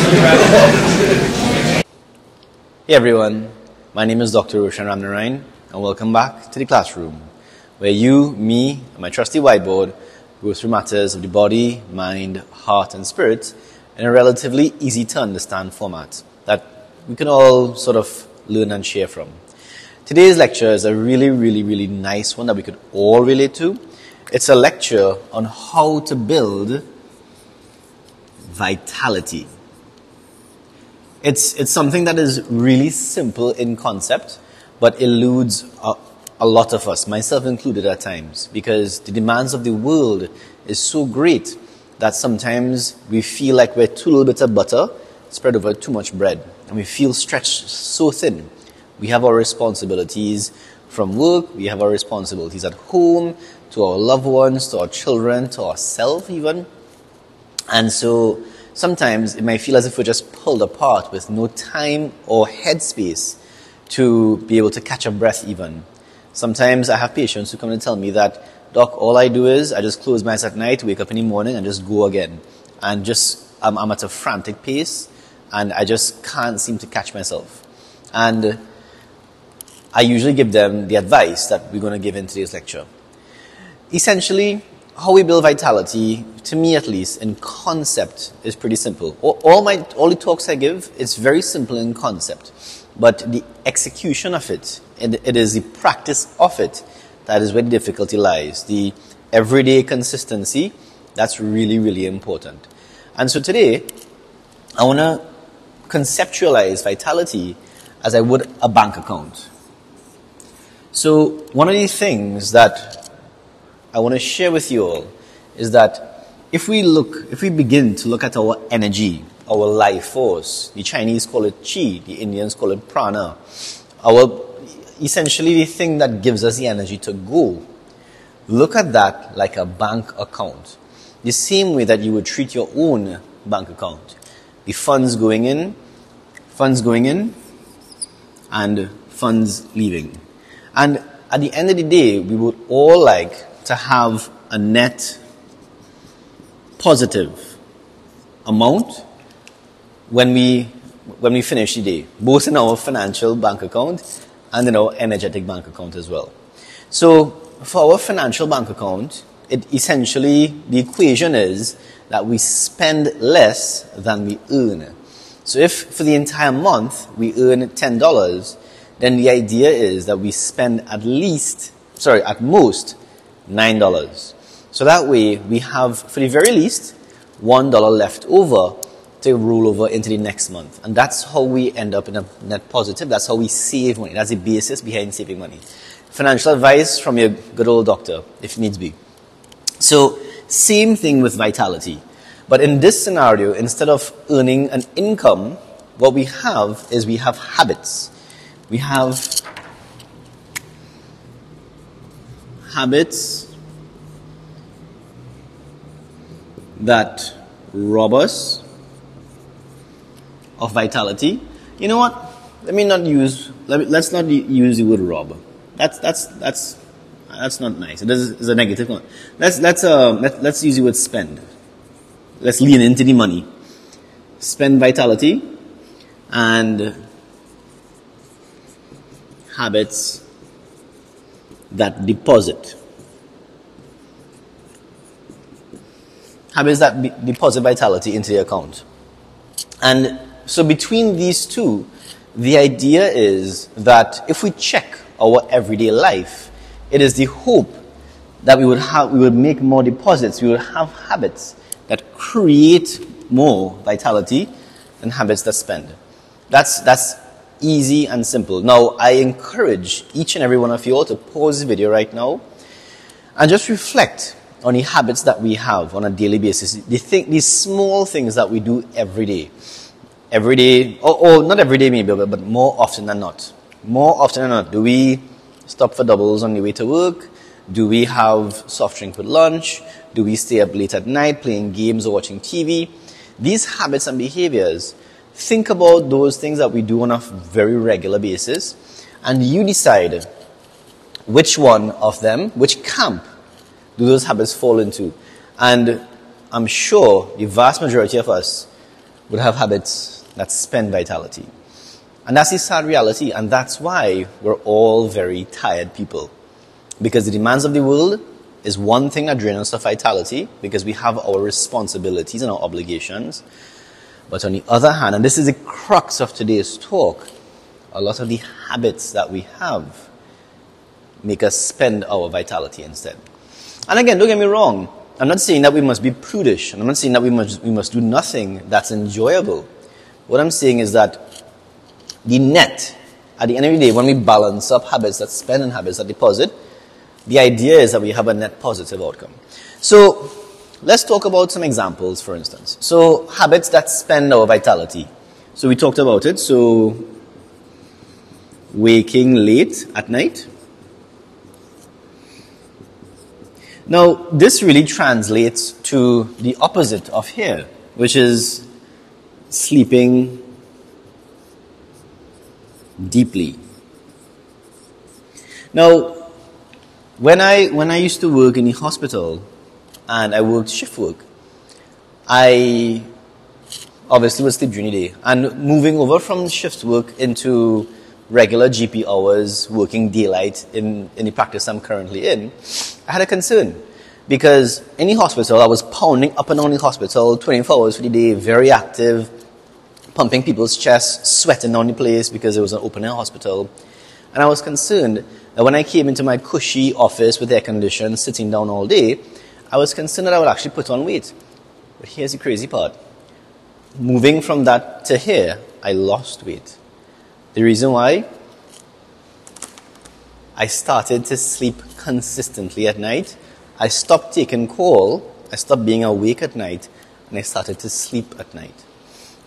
Hey everyone, my name is Dr. Roshan Ramnarayan and welcome back to the classroom where you, me, and my trusty whiteboard go through matters of the body, mind, heart and spirit in a relatively easy to understand format that we can all sort of learn and share from. Today's lecture is a really nice one that we could all relate to. It's a lecture on how to build vitality. It's something that is really simple in concept, but eludes a lot of us, myself included at times, because the demands of the world is so great that sometimes we feel like we're too little bit of butter spread over too much bread, and we feel stretched so thin. We have our responsibilities from work, we have our responsibilities at home, to our loved ones, to our children, to ourselves even. And so sometimes it might feel as if we're just pulled apart with no time or headspace to be able to catch a breath even. Sometimes I have patients who come and tell me that, Doc, all I do is I just close my eyes at night, wake up in the morning and just go again. And I'm at a frantic pace and I just can't seem to catch myself. And I usually give them the advice that we're going to give in today's lecture. Essentially, how we build vitality, to me at least, in concept, is pretty simple. All the talks I give, it's very simple in concept. But the execution of it, it is the practice of it, that is where the difficulty lies. The everyday consistency, that's really important. And so today, I want to conceptualize vitality as I would a bank account. So one of the things that I want to share with you all is that if we begin to look at our energy, our life force, the Chinese call it chi, the Indians call it prana, essentially the thing that gives us the energy to go, look at that like a bank account. The same way that you would treat your own bank account. The funds going in, and funds leaving. And at the end of the day, we would all like to have a net positive amount when we finish the day, both in our financial bank account and in our energetic bank account as well. So for our financial bank account, it essentially, the equation is that we spend less than we earn. So if for the entire month we earn $10, then the idea is that we spend at most $9. So that way we have, for the very least, $1 left over to roll over into the next month. And that's how we end up in a net positive. That's how we save money. That's the basis behind saving money. Financial advice from your good old doctor, if needs be. So, same thing with vitality. But in this scenario, instead of earning an income, what we have is we have habits. We have habits that rob us of vitality. You know what? Let's not use the word rob. That's not nice. It's a negative one. Let's use the word spend. Let's lean into the money. Spend vitality and habits that deposit. Habits that deposit vitality into the account. And so between these two, the idea is that if we check our everyday life, it is the hope that we would make more deposits, we would have habits that create more vitality than habits that spend. That's easy and simple. Now, I encourage each and every one of you all to pause the video right now and just reflect on the habits that we have on a daily basis. These small things that we do every day. Every day, or not every day maybe, but more often than not. More often than not, do we stop for doubles on the way to work? Do we have soft drink with lunch? Do we stay up late at night playing games or watching TV? These habits and behaviors, think about those things that we do on a very regular basis, and you decide which one of them, which camp do those habits fall into. And I'm sure the vast majority of us would have habits that spend vitality. And that's the sad reality, and that's why we're all very tired people. Because the demands of the world is one thing that drains us of vitality, because we have our responsibilities and our obligations. But on the other hand, and this is the crux of today's talk, a lot of the habits that we have make us spend our vitality instead. And again, don't get me wrong, I'm not saying that we must be prudish, and I'm not saying that we must do nothing that's enjoyable. What I'm saying is that the net, at the end of the day, when we balance up habits that spend and habits that deposit, the idea is that we have a net positive outcome. So let's talk about some examples, for instance. So habits that spend our vitality. So we talked about it. So waking late at night. Now, this really translates to the opposite of here, which is sleeping deeply. Now, when I used to work in the hospital and I worked shift work, I obviously would sleep during the day. And moving over from shift work into regular GP hours, working daylight in the practice I'm currently in, I had a concern. Because in the hospital, I was pounding up and down the hospital 24 hours for the day, very active, pumping people's chests, sweating down the place because it was an open air hospital. And I was concerned that when I came into my cushy office with air conditioning, sitting down all day, I was concerned that I would actually put on weight. But here's the crazy part. Moving from that to here, I lost weight. The reason why? I started to sleep consistently at night. I stopped taking call, I stopped being awake at night, and I started to sleep at night.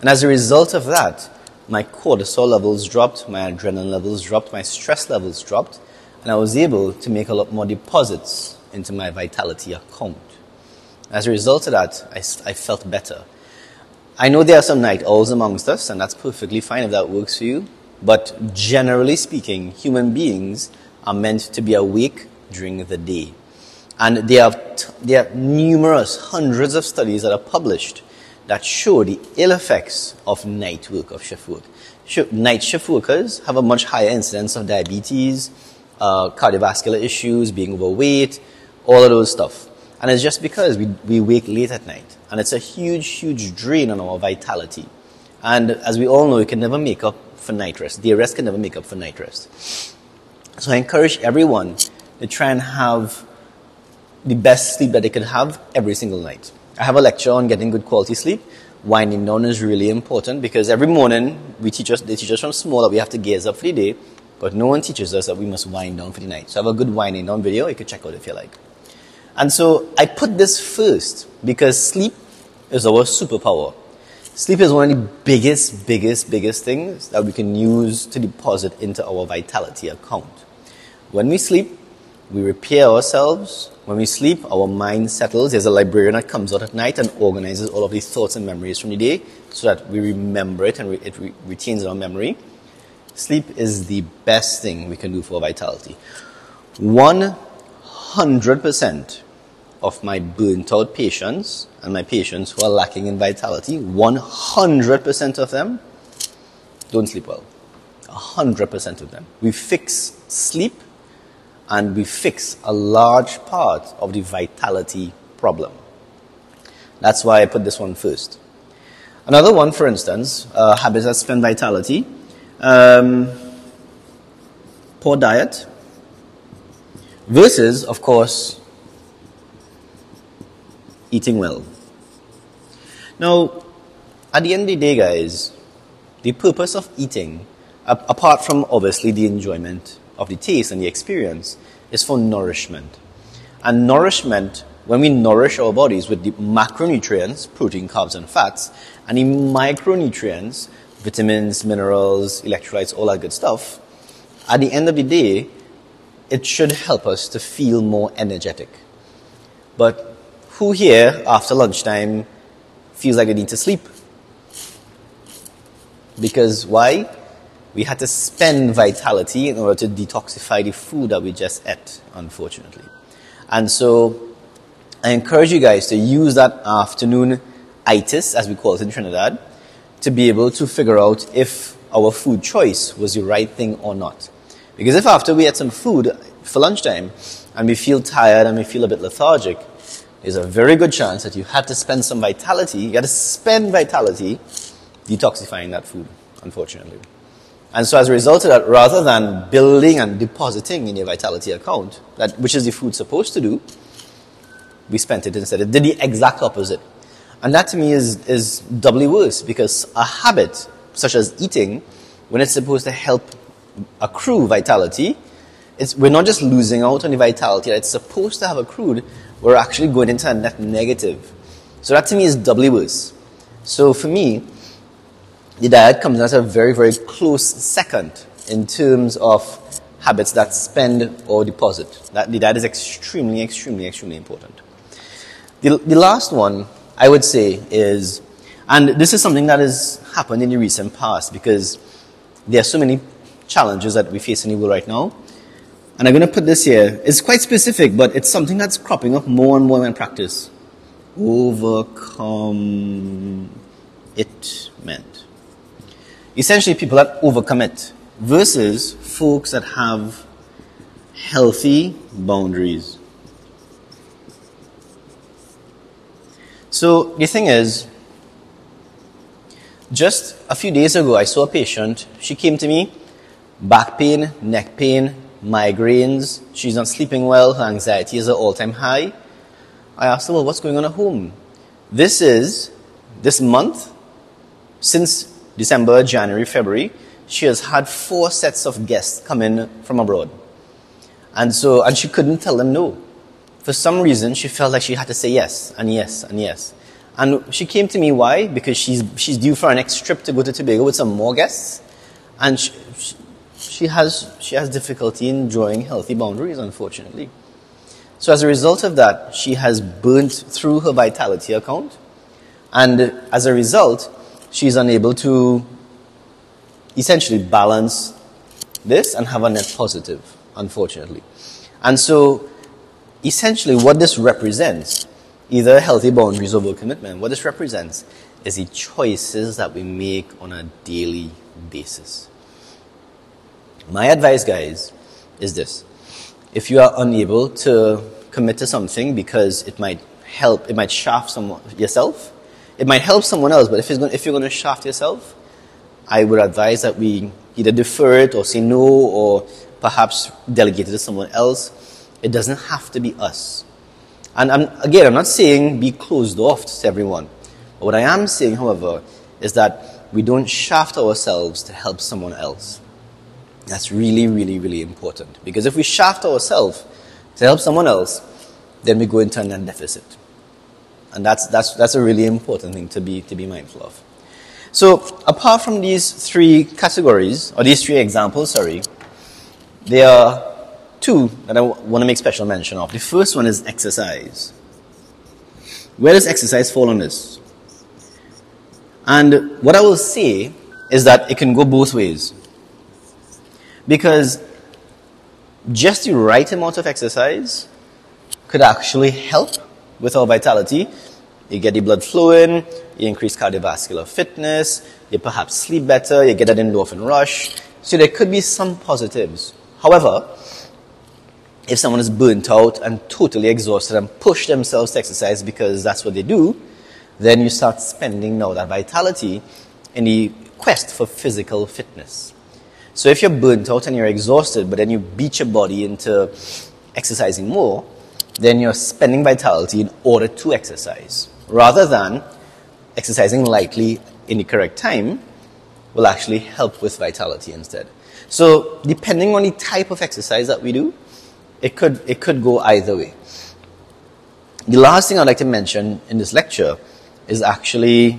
And as a result of that, my cortisol levels dropped, my adrenaline levels dropped, my stress levels dropped, and I was able to make a lot more deposits into my vitality account. As a result of that, I felt better. I know there are some night owls amongst us, and that's perfectly fine if that works for you, but generally speaking, human beings are meant to be awake during the day. And there are numerous, hundreds of studies that are published that show the ill effects of night work, of shift work. Night shift workers have a much higher incidence of diabetes, cardiovascular issues, being overweight, all of those stuff. And it's just because we wake late at night. And it's a huge, huge drain on our vitality. And as we all know, it can never make up for night rest. Day rest can never make up for night rest. So I encourage everyone to try and have the best sleep that they could have every single night. I have a lecture on getting good quality sleep. Winding down is really important because every morning they teach us from small that we have to gaze up for the day, but no one teaches us that we must wind down for the night. So I have a good winding down video you can check out if you like. And so I put this first because sleep is our superpower. Sleep is one of the biggest things that we can use to deposit into our vitality account. When we sleep, we repair ourselves. When we sleep, our mind settles. There's a librarian that comes out at night and organizes all of these thoughts and memories from the day so that we remember it and it retains in our memory. Sleep is the best thing we can do for vitality. 100% of my burnt out patients and my patients who are lacking in vitality, 100% of them don't sleep well. 100% of them. We fix sleep and we fix a large part of the vitality problem. That's why I put this one first. Another one, for instance, habits that spend vitality. Poor diet versus, of course, eating well. Now, at the end of the day, guys, the purpose of eating, apart from obviously the enjoyment of the taste and the experience, is for nourishment. And nourishment, when we nourish our bodies with the macronutrients, protein, carbs, and fats, and the micronutrients, vitamins, minerals, electrolytes, all that good stuff, at the end of the day, it should help us to feel more energetic. But who here, after lunchtime, feels like they need to sleep? Because why? We had to spend vitality in order to detoxify the food that we just ate, unfortunately. And so I encourage you guys to use that afternoon itis, as we call it in Trinidad, to be able to figure out if our food choice was the right thing or not. Because if after we ate some food for lunchtime and we feel tired and we feel a bit lethargic, there's a very good chance that you had to spend some vitality, you had to spend vitality detoxifying that food, unfortunately. And so as a result of that, rather than building and depositing in your vitality account, which is the food supposed to do, we spent it instead. It did the exact opposite. And that to me is doubly worse, because a habit such as eating, when it's supposed to help accrue vitality, we're not just losing out on the vitality that it's supposed to have accrued, we're actually going into a net negative. So that to me is doubly worse. So for me, the diet comes as a very, very close second in terms of habits that spend or deposit. The diet is extremely, extremely, extremely important. The last one, I would say, is, and this is something that has happened in the recent past because there are so many challenges that we face in the world right now. And I'm going to put this here. It's quite specific, but it's something that's cropping up more and more in practice. Overcommitment. Essentially, people that overcommit versus folks that have healthy boundaries. So the thing is, just a few days ago, I saw a patient. She came to me, back pain, neck pain, migraines. She's not sleeping well. Her anxiety is at all-time high. I asked her, well, what's going on at home? This month, since December, January, February, she has had 4 sets of guests come in from abroad. And she couldn't tell them no. For some reason, she felt like she had to say yes, and yes, and yes. And she came to me, why? Because she's due for a next trip to go to Tobago with some more guests. And she has difficulty in drawing healthy boundaries, unfortunately. So as a result of that, she has burnt through her vitality account. And as a result, she's unable to essentially balance this and have a net positive, unfortunately. And so, essentially what this represents, either healthy boundaries or overcommitment, what this represents is the choices that we make on a daily basis. My advice, guys, is this. If you are unable to commit to something because it might shaft yourself, it might help someone else, but if you're going to shaft yourself, I would advise that we either defer it or say no or perhaps delegate it to someone else. It doesn't have to be us. And I'm not saying be closed off to everyone. But what I am saying, however, is that we don't shaft ourselves to help someone else. That's really, really, really important. Because if we shaft ourselves to help someone else, then we go into a net deficit. And that's a really important thing to be mindful of. So apart from these 3 categories, or these 3 examples, there are 2 that I want to make special mention of. The first one is exercise. Where does exercise fall on this? And what I will say is that it can go both ways. Because just the right amount of exercise could actually help with our vitality. You get the blood flowing, you increase cardiovascular fitness, you perhaps sleep better, you get that endorphin rush. So there could be some positives. However, if someone is burnt out and totally exhausted and push themselves to exercise because that's what they do, then you start spending now that vitality in the quest for physical fitness. So if you're burnt out and you're exhausted, but then you beat your body into exercising more, then you're spending vitality in order to exercise, rather than exercising lightly in the correct time will actually help with vitality instead. So depending on the type of exercise that we do, it could go either way. The last thing I'd like to mention in this lecture is actually,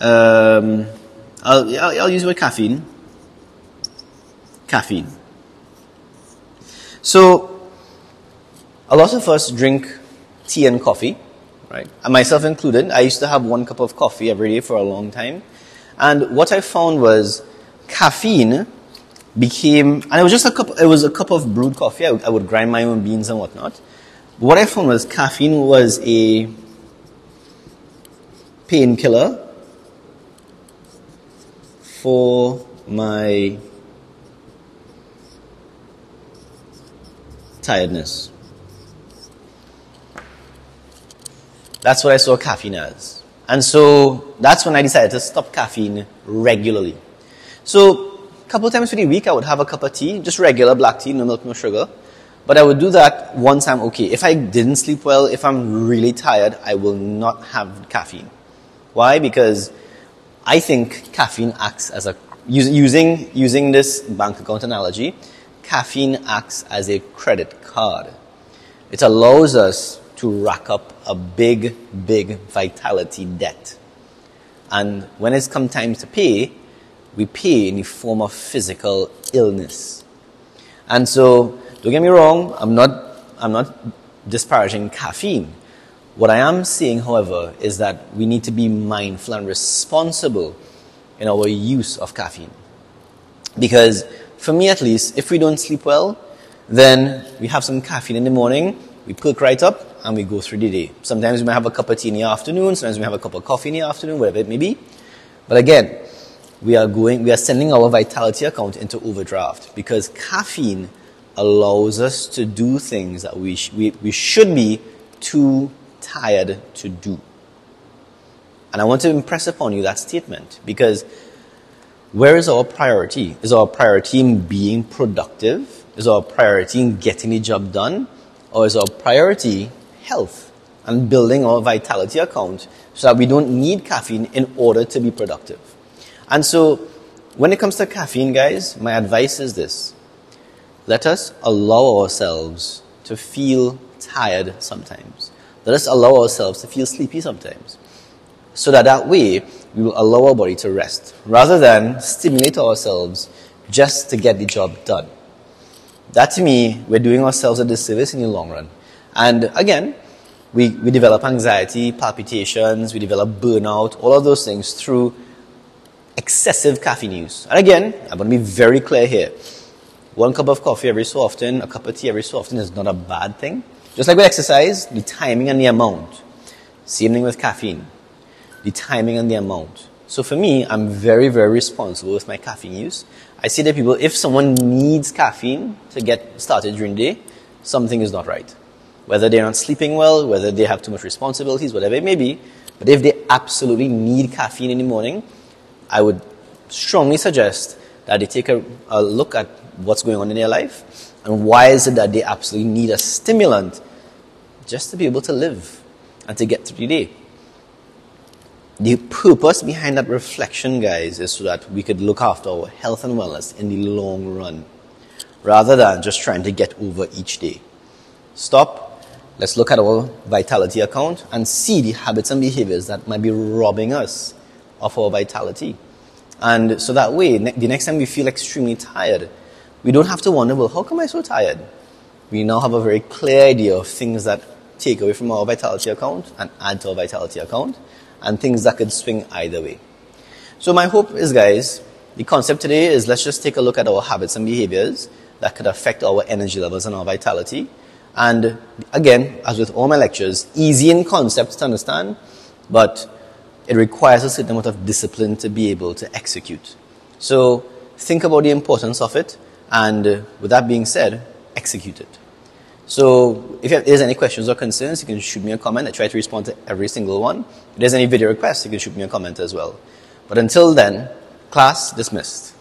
I'll use the word caffeine. Caffeine. So, a lot of us drink tea and coffee, right? And myself included. I used to have 1 cup of coffee every day for a long time. And what I found was caffeine became, and it was a cup of brewed coffee. I would grind my own beans and whatnot. But what I found was caffeine was a painkiller for my tiredness. That's what I saw caffeine as. And so that's when I decided to stop caffeine regularly. So a couple of times for the week, I would have a cup of tea, just regular black tea, no milk, no sugar. But I would do that once I'm okay. If I didn't sleep well, if I'm really tired, I will not have caffeine. Why? Because I think caffeine acts as a, using this bank account analogy, caffeine acts as a credit card. It allows us to rack up a big, big vitality debt. And when it's come time to pay, we pay in the form of physical illness. And so, don't get me wrong, I'm not disparaging caffeine. What I am saying, however, is that we need to be mindful and responsible in our use of caffeine. Because, for me at least, if we don't sleep well, then we have some caffeine in the morning, we perk right up, and we go through the day. Sometimes we might have a cup of tea in the afternoon, sometimes we have a cup of coffee in the afternoon, whatever it may be. But again, we are sending our vitality account into overdraft because caffeine allows us to do things that we should be too tired to do. And I want to impress upon you that statement because where is our priority? Is our priority in being productive? Is our priority in getting the job done? Or is our priority health and building our vitality account so that we don't need caffeine in order to be productive? And so when it comes to caffeine, guys, my advice is this. Let us allow ourselves to feel tired sometimes. Let us allow ourselves to feel sleepy sometimes. So that way, we will allow our body to rest, rather than stimulate ourselves just to get the job done. That to me, we're doing ourselves a disservice in the long run. And again, we develop anxiety, palpitations, we develop burnout, all of those things through excessive caffeine use. And again, I'm going to be very clear here. 1 cup of coffee every so often, a cup of tea every so often is not a bad thing. Just like with exercise, the timing and the amount. Same thing with caffeine. The timing and the amount. So for me, I'm very, very responsible with my caffeine use. I say to people, if someone needs caffeine to get started during the day, something is not right. Whether they're not sleeping well, whether they have too much responsibilities, whatever it may be. But if they absolutely need caffeine in the morning, I would strongly suggest that they take a look at what's going on in their life and why is it that they absolutely need a stimulant just to be able to live and to get through the day. The purpose behind that reflection, guys, is so that we could look after our health and wellness in the long run, rather than just trying to get over each day. Stop. Let's look at our vitality account and see the habits and behaviors that might be robbing us of our vitality. And so that way, the next time we feel extremely tired, we don't have to wonder, well, how come I'm so tired? We now have a very clear idea of things that take away from our vitality account and add to our vitality account, and things that could swing either way. So my hope is, guys, the concept today is let's just take a look at our habits and behaviors that could affect our energy levels and our vitality. And again, as with all my lectures, easy in concept to understand, but it requires a certain amount of discipline to be able to execute. So think about the importance of it, and with that being said, execute it. So if there's any questions or concerns, you can shoot me a comment. I try to respond to every single one. If there's any video requests, you can shoot me a comment as well. But until then, class dismissed.